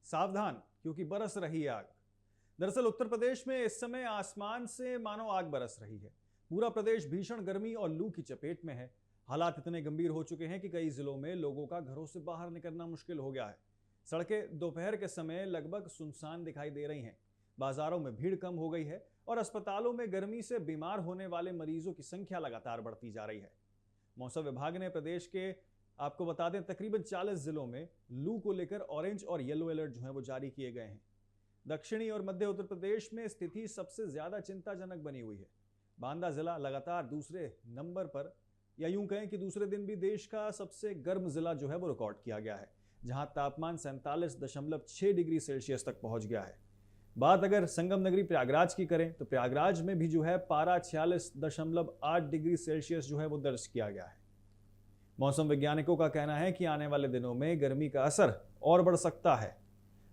सावधान क्योंकि बरस रही आग। दरअसल उत्तर प्रदेश में इस समय आसमान से मानो आग बरस रही है। पूरा प्रदेश भीषण गर्मी और लू की चपेट में है। हालात इतने गंभीर हो चुके हैं कि कई जिलों में लोगों का घरों से बाहर निकलना मुश्किल हो गया है। सड़कें दोपहर के समय लगभग सुनसान दिखाई दे रही हैं। बाजारों में भीड़ कम हो गई है और अस्पतालों में गर्मी से बीमार होने वाले मरीजों की संख्या लगातार बढ़ती जा रही है। मौसम विभाग ने प्रदेश के आपको बता दें तकरीबन 40 जिलों में लू को लेकर ऑरेंज और येलो अलर्ट जो है वो जारी किए गए हैं। दक्षिणी और मध्य उत्तर प्रदेश में स्थिति सबसे ज्यादा चिंताजनक बनी हुई है। बांदा जिला लगातार दूसरे नंबर पर, या यूं कहें कि दूसरे दिन भी देश का सबसे गर्म जिला जो है वो रिकॉर्ड किया गया है, जहां तापमान 47.6 डिग्री सेल्सियस तक पहुंच गया है। बात अगर संगम नगरी प्रयागराज की करें तो प्रयागराज में भी जो है पारा 46.8 डिग्री सेल्सियस जो है वो दर्ज किया गया है। मौसम वैज्ञानिकों का कहना है कि आने वाले दिनों में गर्मी का असर और बढ़ सकता है।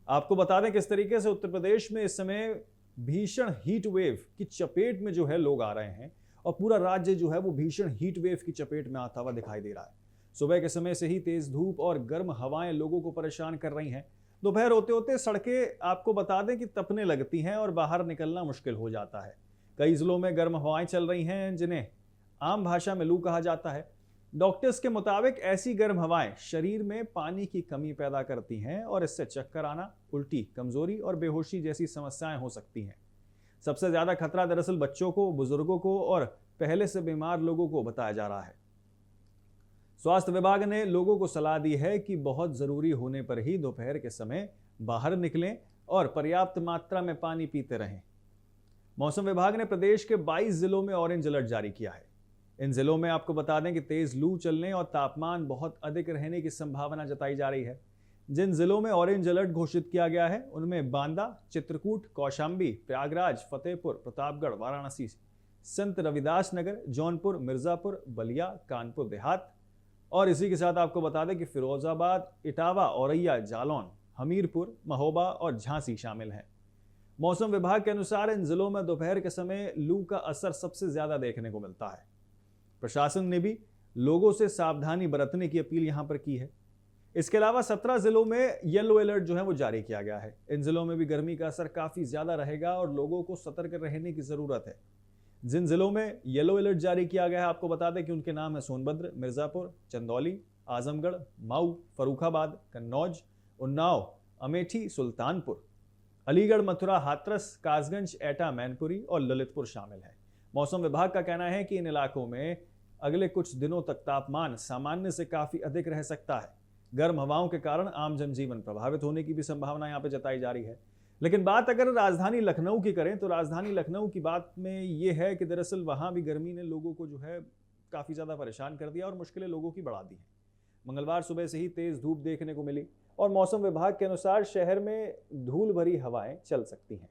आपको बता दें किस तरीके से उत्तर प्रदेश में इस समय भीषण हीट वेव की चपेट में जो है लोग आ रहे हैं और पूरा राज्य जो है वो भीषण हीट वेव की चपेट में आता हुआ दिखाई दे रहा है। सुबह के समय से ही तेज धूप और गर्म हवाएं लोगों को परेशान कर रही हैं। दोपहर होते होते सड़कें आपको बता दें कि तपने लगती हैं और बाहर निकलना मुश्किल हो जाता है। कई जिलों में गर्म हवाएं चल रही हैं, जिन्हें आम भाषा में लू कहा जाता है। डॉक्टर्स के मुताबिक ऐसी गर्म हवाएं शरीर में पानी की कमी पैदा करती हैं और इससे चक्कर आना, उल्टी, कमजोरी और बेहोशी जैसी समस्याएं हो सकती हैं। सबसे ज्यादा खतरा दरअसल बच्चों को, बुजुर्गों को और पहले से बीमार लोगों को बताया जा रहा है। स्वास्थ्य विभाग ने लोगों को सलाह दी है कि बहुत जरूरी होने पर ही दोपहर के समय बाहर निकलें और पर्याप्त मात्रा में पानी पीते रहें। मौसम विभाग ने प्रदेश के 22 जिलों में ऑरेंज अलर्ट जारी किया है। इन जिलों में आपको बता दें कि तेज लू चलने और तापमान बहुत अधिक रहने की संभावना जताई जा रही है। जिन जिलों में ऑरेंज अलर्ट घोषित किया गया है उनमें बांदा, चित्रकूट, कौशाम्बी, प्रयागराज, फतेहपुर, प्रतापगढ़, वाराणसी, संत रविदास नगर, जौनपुर, मिर्जापुर, बलिया, कानपुर देहात और इसी के साथ आपको बता दें कि फिरोजाबाद, इटावा, औरैया, जालौन, हमीरपुर, महोबा और झांसी शामिल हैं। मौसम विभाग के अनुसार इन जिलों में दोपहर के समय लू का असर सबसे ज्यादा देखने को मिलता है। प्रशासन ने भी लोगों से सावधानी बरतने की अपील यहां पर की है। इसके अलावा 17 जिलों में येलो अलर्ट जो है वो जारी किया गया है। इन जिलों में भी गर्मी का असर काफी ज्यादा रहेगा और लोगों को सतर्क रहने की जरूरत है। जिन जिलों में येलो अलर्ट जारी किया गया है आपको बता दें कि उनके नाम है सोनभद्र, मिर्जापुर, चंदौली, आजमगढ़, मऊ, फर्रुखाबाद, कन्नौज, उन्नाव, अमेठी, सुल्तानपुर, अलीगढ़, मथुरा, हाथरस, कासगंज, एटा, मैनपुरी और ललितपुर शामिल है। मौसम विभाग का कहना है कि इन इलाकों में अगले कुछ दिनों तक तापमान सामान्य से काफी अधिक रह सकता है। गर्म हवाओं के कारण आम जनजीवन प्रभावित होने की भी संभावना यहां पर जताई जा रही है। लेकिन बात अगर राजधानी लखनऊ की करें तो राजधानी लखनऊ की बात में यह है कि दरअसल वहां भी गर्मी ने लोगों को जो है काफी ज्यादा परेशान कर दिया और मुश्किलें लोगों की बढ़ा दी हैं। मंगलवार सुबह से ही तेज धूप देखने को मिली और मौसम विभाग के अनुसार शहर में धूल भरी हवाएं चल सकती हैं।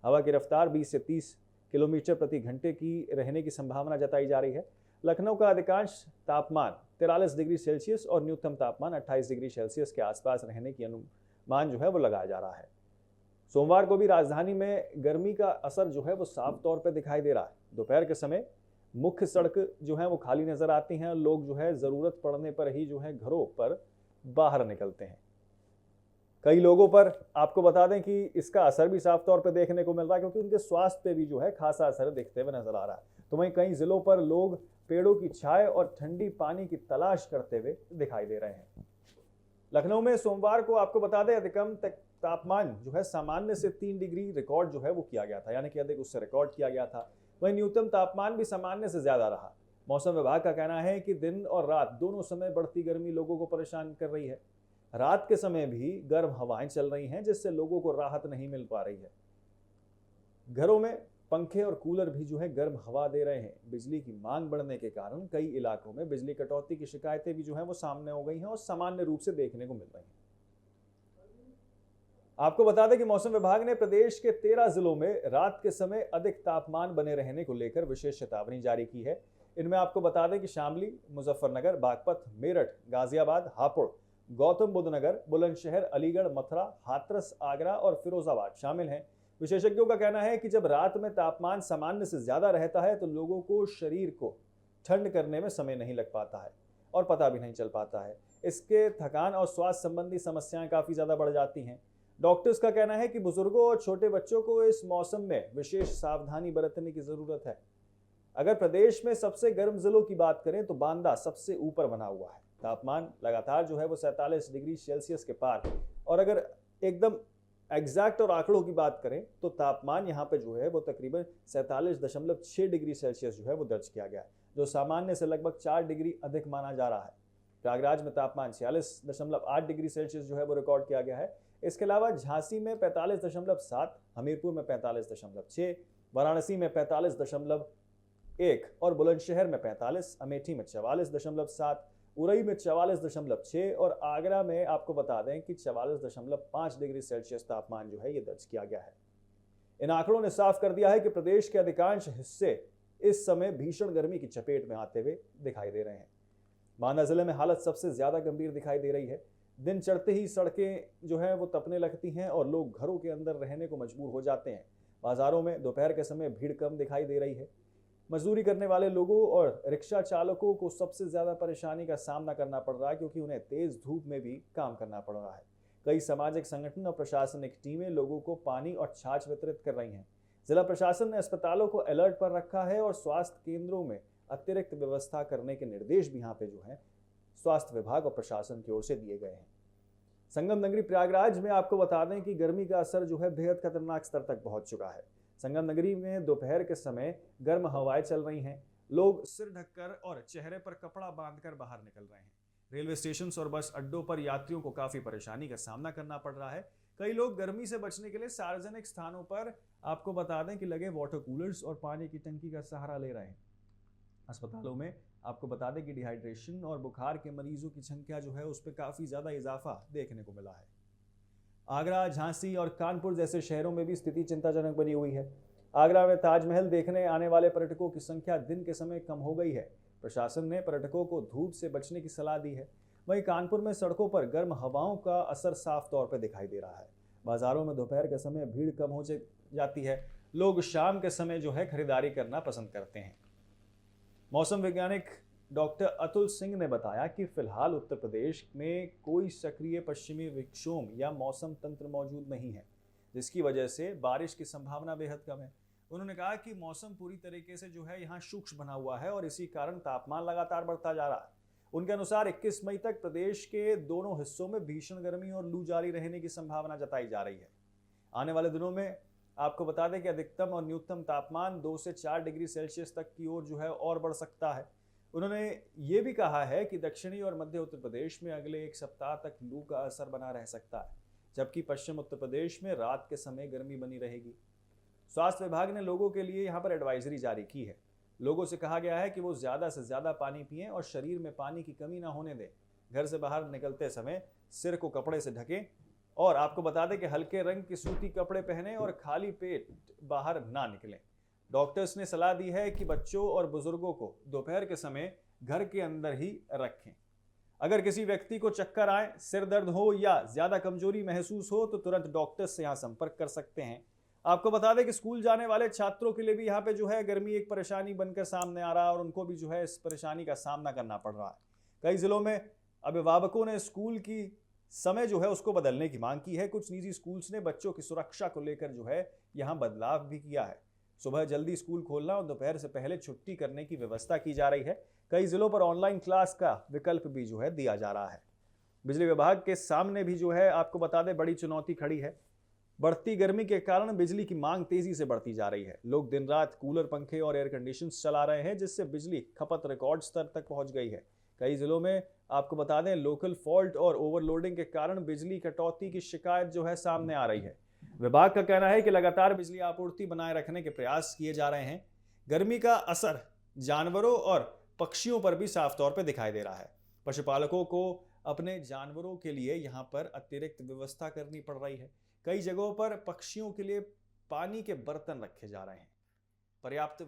हवा की रफ्तार 20 से 30 किलोमीटर प्रति घंटे की रहने की संभावना जताई जा रही है। लखनऊ का अधिकांश तापमान 43 डिग्री सेल्सियस और न्यूनतम तापमान 28 डिग्री सेल्सियस के आसपास रहने की अनुमान जो है वो लगाया जा रहा है। सोमवार को भी राजधानी में गर्मी का असर जो है वो साफ तौर पर दिखाई दे रहा है। दोपहर के समय मुख्य सड़क जो है वो खाली नजर आती हैं और लोग जो है जरूरत पड़ने पर ही जो है घरों पर बाहर निकलते हैं। कई लोगों पर आपको बता दें कि इसका असर भी साफ तौर पर देखने को मिल रहा है, क्योंकि उनके स्वास्थ्य पे भी जो है खासा असर दिखते हुए नजर आ रहा है। तो वहीं कई जिलों पर लोग पेड़ों की छाए और ठंडी पानी की तलाश करते हुए दिखाई दे रहे हैं। लखनऊ में सोमवार को आपको बता दें अधिकतम तापमान जो है सामान्य से 3 डिग्री रिकॉर्ड जो है वो किया गया था, यानी कि अधिक उससे रिकॉर्ड किया गया था। वहीं न्यूनतम तापमान भी सामान्य से ज्यादा रहा। मौसम विभाग का कहना है कि दिन और रात दोनों समय बढ़ती गर्मी लोगों को परेशान कर रही है। रात के समय भी गर्म हवाएं चल रही हैं, जिससे लोगों को राहत नहीं मिल पा रही है। घरों में पंखे और कूलर भी जो है गर्म हवा दे रहे हैं। बिजली की मांग बढ़ने के कारण कई इलाकों में बिजली कटौती की शिकायतें भी जो है वो सामने हो गई हैं और सामान्य रूप से देखने को मिल रही हैं। आपको बता दें कि मौसम विभाग ने प्रदेश के 13 जिलों में रात के समय अधिक तापमान बने रहने को लेकर विशेष चेतावनी जारी की है। इनमें आपको बता दें कि शामली, मुजफ्फरनगर, बागपत, मेरठ, गाजियाबाद, हापुड़, गौतम बुद्ध नगर, बुलंदशहर, अलीगढ़, मथुरा, हाथरस, आगरा और फिरोजाबाद शामिल हैं। विशेषज्ञों का कहना है कि जब रात में तापमान सामान्य से ज्यादा रहता है तो लोगों को शरीर को ठंड करने में समय नहीं लग पाता है और पता भी नहीं चल पाता है। इसके थकान और स्वास्थ्य संबंधी समस्याएं काफी ज्यादा बढ़ जाती हैं। डॉक्टर्स का कहना है कि बुजुर्गों और छोटे बच्चों को इस मौसम में विशेष सावधानी बरतने की जरूरत है। अगर प्रदेश में सबसे गर्म जिलों की बात करें तो बांदा सबसे ऊपर बना हुआ है। तापमान लगातार जो है वो 47 डिग्री सेल्सियस के पार है। और अगर एकदम एग्जैक्ट और आंकड़ों की बात करें तो तापमान यहाँ पे जो है वो तकरीबन 47.6 डिग्री सेल्सियस जो है वो दर्ज किया गया है, जो सामान्य से लगभग 4 डिग्री अधिक माना जा रहा है। प्रयागराज में तापमान 46.8 डिग्री सेल्सियस जो है वो रिकॉर्ड किया गया है। इसके अलावा झांसी में 45.7, हमीरपुर में 45.6, वाराणसी में 45.1 और बुलंदशहर में 45, अमेठी में 44.7, उरई में 44.6 और आगरा में आपको बता दें कि 44.5 डिग्री सेल्सियस तापमान जो है ये दर्ज किया गया है। इन आंकड़ों ने साफ कर दिया है कि प्रदेश के अधिकांश हिस्से इस समय भीषण गर्मी की चपेट में आते हुए दिखाई दे रहे हैं। बांदा जिले में हालत सबसे ज्यादा गंभीर दिखाई दे रही है। दिन चढ़ते ही सड़कें जो है वो तपने लगती हैं और लोग घरों के अंदर रहने को मजबूर हो जाते हैं। बाजारों में दोपहर के समय भीड़ कम दिखाई दे रही है। मजदूरी करने वाले लोगों और रिक्शा चालकों को सबसे ज्यादा परेशानी का सामना करना पड़ रहा है, क्योंकि उन्हें तेज धूप में भी काम करना पड़ रहा है। कई सामाजिक संगठन और प्रशासनिक टीमें लोगों को पानी और छाछ वितरित कर रही हैं। जिला प्रशासन ने अस्पतालों को अलर्ट पर रखा है और स्वास्थ्य केंद्रों में अतिरिक्त व्यवस्था करने के निर्देश भी यहाँ पे जो है स्वास्थ्य विभाग और प्रशासन की ओर से दिए गए हैं। संगम नगरी प्रयागराज में आपको बता दें कि गर्मी का असर जो है बेहद खतरनाक स्तर तक पहुंच चुका है। संगम नगरी में दोपहर के समय गर्म हवाएं चल रही हैं। लोग सिर ढककर और चेहरे पर कपड़ा बांधकर बाहर निकल रहे हैं। रेलवे स्टेशन और बस अड्डों पर यात्रियों को काफी परेशानी का सामना करना पड़ रहा है। कई लोग गर्मी से बचने के लिए सार्वजनिक स्थानों पर आपको बता दें कि लगे वाटर कूलर्स और पानी की टंकी का सहारा ले रहे हैं। अस्पतालों में आपको बता दें कि डिहाइड्रेशन और बुखार के मरीजों की संख्या जो है उस पर काफी ज्यादा इजाफा देखने को मिला है। आगरा, झांसी और कानपुर जैसे शहरों में भी स्थिति चिंताजनक बनी हुई है। आगरा में ताजमहल देखने आने वाले पर्यटकों की संख्या दिन के समय कम हो गई है। प्रशासन ने पर्यटकों को धूप से बचने की सलाह दी है। वहीं कानपुर में सड़कों पर गर्म हवाओं का असर साफ तौर पर दिखाई दे रहा है। बाजारों में दोपहर के समय भीड़ कम हो जाती है। लोग शाम के समय जो है खरीदारी करना पसंद करते हैं। मौसम वैज्ञानिक डॉक्टर अतुल सिंह ने बताया कि फिलहाल उत्तर प्रदेश में कोई सक्रिय पश्चिमी विक्षोभ या मौसम तंत्र मौजूद नहीं है, जिसकी वजह से बारिश की संभावना बेहद कम है। उन्होंने कहा कि मौसम पूरी तरीके से जो है यहाँ शुष्क बना हुआ है और इसी कारण तापमान लगातार बढ़ता जा रहा है। उनके अनुसार 21 मई तक प्रदेश के दोनों हिस्सों में भीषण गर्मी और लू जारी रहने की संभावना जताई जा रही है। आने वाले दिनों में आपको बता दें कि अधिकतम और न्यूनतम तापमान 2 से 4 डिग्री सेल्सियस तक की ओर जो है और बढ़ सकता है। उन्होंने ये भी कहा है कि दक्षिणी और मध्य उत्तर प्रदेश में अगले एक सप्ताह तक लू का असर बना रह सकता है, जबकि पश्चिम उत्तर प्रदेश में रात के समय गर्मी बनी रहेगी। स्वास्थ्य विभाग ने लोगों के लिए यहाँ पर एडवाइजरी जारी की है। लोगों से कहा गया है कि वो ज्यादा से ज्यादा पानी पिएं और शरीर में पानी की कमी ना होने दें। घर से बाहर निकलते समय सिर को कपड़े से ढकें और आपको बता दें कि हल्के रंग के सूती कपड़े पहने और खाली पेट बाहर ना निकलें। डॉक्टर्स ने सलाह दी है कि बच्चों और बुजुर्गों को दोपहर के समय घर के अंदर ही रखें। अगर किसी व्यक्ति को चक्कर आए, सिर दर्द हो या ज्यादा कमजोरी महसूस हो तो तुरंत डॉक्टर से यहाँ संपर्क कर सकते हैं। आपको बता दें कि स्कूल जाने वाले छात्रों के लिए भी यहाँ पे जो है गर्मी एक परेशानी बनकर सामने आ रहा है और उनको भी जो है इस परेशानी का सामना करना पड़ रहा है। कई जिलों में अभिभावकों ने स्कूल की समय जो है उसको बदलने की मांग की है। कुछ निजी स्कूल्स ने बच्चों की सुरक्षा को लेकर जो है यहाँ बदलाव भी किया है। सुबह जल्दी स्कूल खोलना और दोपहर से पहले छुट्टी करने की व्यवस्था की जा रही है। कई जिलों पर ऑनलाइन क्लास का विकल्प भी जो है दिया जा रहा है। बिजली विभाग के सामने भी जो है आपको बता दें बड़ी चुनौती खड़ी है। बढ़ती गर्मी के कारण बिजली की मांग तेजी से बढ़ती जा रही है। लोग दिन रात कूलर, पंखे और एयर कंडीशंस चला रहे हैं, जिससे बिजली खपत रिकॉर्ड स्तर तक पहुंच गई है। कई जिलों में आपको बता दें लोकल फॉल्ट और ओवरलोडिंग के कारण बिजली कटौती की शिकायत जो है सामने आ रही है। विभाग का कहना है कि लगातार बिजली आपूर्ति बनाए रखने के प्रयास किए जा रहे हैं। गर्मी का असर जानवरों और पक्षियों पर भी साफ तौर पर दिखाई दे रहा है। पशुपालकों को अपने जानवरों के लिए यहाँ पर अतिरिक्त व्यवस्था करनी पड़ रही है। कई जगहों पर पक्षियों के लिए पानी के बर्तन रखे जा रहे हैं। पर्याप्त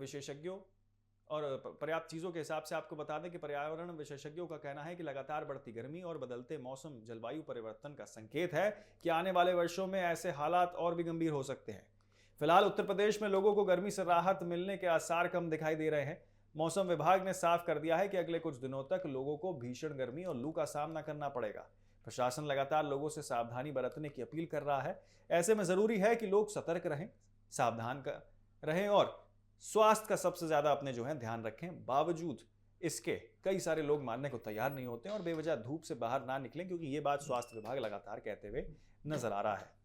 चीज़ों के हिसाब से आपको बता दें कि पर्यावरण विशेषज्ञों का कहना है कि लगातार बढ़ती गर्मी और बदलते मौसम जलवायु परिवर्तन का संकेत है कि आने वाले वर्षों में ऐसे हालात और भी गंभीर हो सकते हैं। फिलहाल उत्तर प्रदेश में लोगों को गर्मी से राहत मिलने के आसार कम दिखाई दे रहे हैं। मौसम विभाग ने साफ कर दिया है कि अगले कुछ दिनों तक लोगों को भीषण गर्मी और लू का सामना करना पड़ेगा। प्रशासन लगातार लोगों से सावधानी बरतने की अपील कर रहा है। ऐसे में जरूरी है कि लोग सतर्क रहें, सावधान रहें और स्वास्थ्य का सबसे ज्यादा अपने ध्यान रखें। बावजूद इसके कई सारे लोग मानने को तैयार नहीं होते और बेवजह धूप से बाहर ना निकलें, क्योंकि ये बात स्वास्थ्य विभाग लगातार कहते हुए नजर आ रहा है।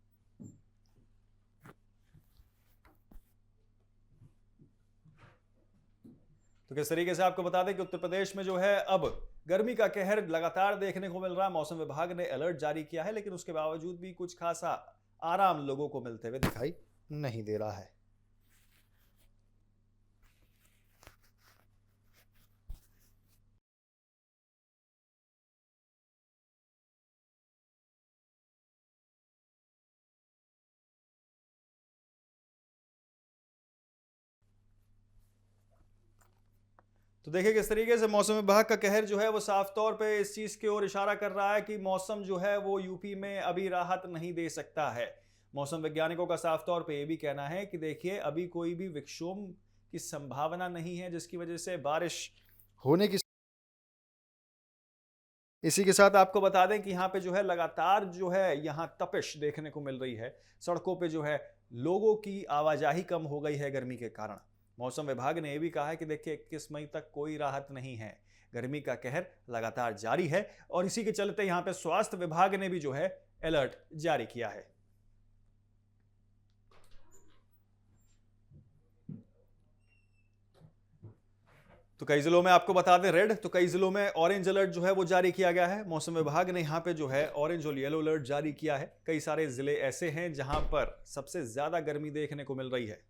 तो किस तरीके से आपको बता दें कि उत्तर प्रदेश में अब गर्मी का कहर लगातार देखने को मिल रहा है। मौसम विभाग ने अलर्ट जारी किया है, लेकिन उसके बावजूद भी कुछ खासा आराम लोगों को मिलते हुए दिखाई नहीं दे रहा है। तो देखिए किस तरीके से मौसम विभाग का कहर वो साफ तौर पे इस चीज की ओर इशारा कर रहा है कि मौसम वो यूपी में अभी राहत नहीं दे सकता है। मौसम वैज्ञानिकों का साफ तौर पे ये भी कहना है कि देखिए अभी कोई भी विक्षोभ की संभावना नहीं है जिसकी वजह से बारिश होने की। इसी के साथ आपको बता दें कि यहाँ पे लगातार यहाँ तपिश देखने को मिल रही है। सड़कों पे लोगों की आवाजाही कम हो गई है गर्मी के कारण। मौसम विभाग ने यह भी कहा है कि देखिए 21 मई तक कोई राहत नहीं है, गर्मी का कहर लगातार जारी है और इसी के चलते यहाँ पे स्वास्थ्य विभाग ने भी अलर्ट जारी किया है। तो कई जिलों में आपको बता दें रेड, तो कई जिलों में ऑरेंज अलर्ट वो जारी किया गया है। मौसम विभाग ने यहाँ पे ऑरेंज और येलो अलर्ट जारी किया है। कई सारे जिले ऐसे हैं जहां पर सबसे ज्यादा गर्मी देखने को मिल रही है।